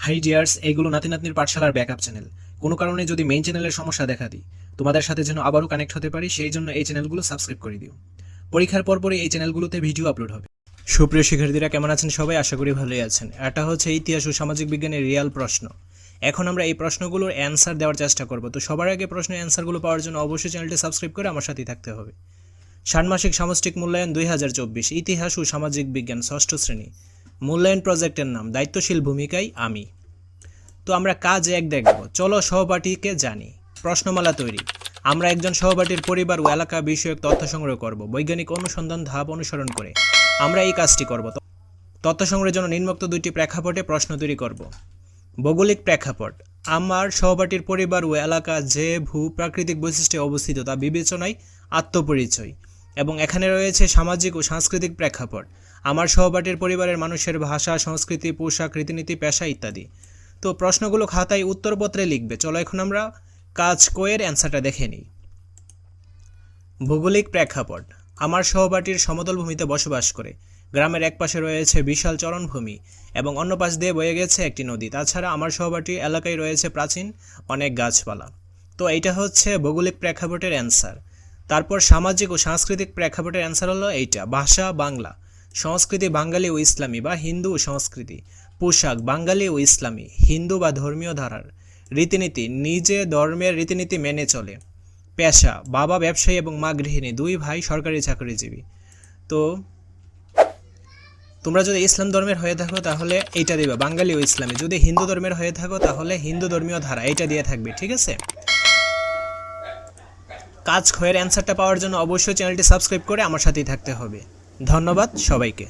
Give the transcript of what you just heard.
High dears, এগুলো নাতি নাতনির পাঠশালার ব্যাকআপ চ্যানেল। কোনো কারণে যদি মেইন চ্যানেলের সমস্যা দেখা দিই, তোমাদের সাথে যেন আবারও কানেক্ট হতে পারি, সেই জন্য এই চ্যানেলগুলো সাবস্ক্রাইব করে দিও। পরীক্ষার পরপরই এই চ্যানেলগুলোতে ভিডিও আপলোড হবে। সুপ্রিয় শিক্ষার্থীরা কেমন আছেন? সবাই আশা করি ভালোই আছেন। এটা হচ্ছে ইতিহাস ও সামাজিক বিজ্ঞানের রিয়াল প্রশ্ন। এখন আমরা এই প্রশ্নগুলোর অ্যান্সার দেওয়ার চেষ্টা করব। তো সবার আগে প্রশ্নের অ্যান্সারগুলো পাওয়ার জন্য অবশ্যই চ্যানেলটি সাবস্ক্রাইব করে আমার সাথেই থাকতে হবে। ষান্মাসিক সামষ্টিক মূল্যায়ন 2024, ইতিহাস ও সামাজিক বিজ্ঞান, ষষ্ঠ শ্রেণী। মূল্যায়ন প্রজেক্টের নাম দায়িত্বশীল ভূমিকায় আমি। তো আমরা কাজ এক দেখব। চলো সহপাঠীকে জানি। প্রশ্নমালা তৈরি। আমরা একজন সহপাঠীর পরিবার ও এলাকা বিষয়ক তথ্য সংগ্রহ করব বৈজ্ঞানিক অনুসন্ধান ধাপ অনুসরণ করে। আমরা এই কাজটি করব। তথ্য সংগ্রহের জন্য নিম্নোক্ত দুইটি প্রেক্ষাপটে প্রশ্ন তৈরি করব। ভৌগোলিক প্রেক্ষাপট। আমার সহপাঠীর পরিবার ও এলাকা যে ভূ প্রাকৃতিক বৈশিষ্ট্যে অবস্থিত তা বিবেচনায় আত্মপরিচয়। এবং এখানে রয়েছে সামাজিক ও সাংস্কৃতিক প্রেক্ষাপট। আমার সহপাঠীর পরিবারের মানুষের ভাষা, সংস্কৃতি, পোশাক, রীতিনীতি, পেশা ইত্যাদি। তো প্রশ্নগুলো খাতায় উত্তরপত্রে লিখবে। চলো এখন আমরা কাজ কয়ের অ্যান্সারটা দেখে নিই। ভৌগোলিক প্রেক্ষাপট। আমার সহপাঠীর সমতল ভূমিতে বসবাস করে। গ্রামের এক পাশে রয়েছে বিশাল চরণভূমি এবং অন্য পাশ দিয়ে বয়ে গেছে একটি নদী। তাছাড়া আমার সহপাঠী এলাকায় রয়েছে প্রাচীন অনেক গাছপালা। তো এইটা হচ্ছে ভৌগোলিক প্রেক্ষাপটের অ্যান্সার। তারপর সামাজিক ও সাংস্কৃতিক প্রেক্ষাপটের অ্যান্সার হলো এইটা। ভাষা বাংলা, সংস্কৃতি বাঙালি ও ইসলামী বা হিন্দু ও সংস্কৃতি, পোশাক বাঙালি ও ইসলামী, হিন্দু বা ধর্মীয় ধারার, রীতিনীতি নিজে ধর্মের রীতিনীতি মেনে চলে, পেশা বাবা ব্যবসায়ী এবং মা গৃহিণী, দুই ভাই সরকারি চাকরিজীবী। তো তোমরা যদি ইসলাম ধর্মের হয়ে থাকো তাহলে এইটা দিবে বাঙালি ও ইসলামী, যদি হিন্দু ধর্মের হয়ে থাকো তাহলে হিন্দু ধর্মীয় ধারা, এইটা দিয়ে থাকবে। ঠিক আছে, কাজ ক্ষয়ের অ্যান্সারটা পাওয়ার জন্য অবশ্যই চ্যানেলটি সাবস্ক্রাইব করে আমার সাথেই থাকতে হবে। ধন্যবাদ সবাইকে।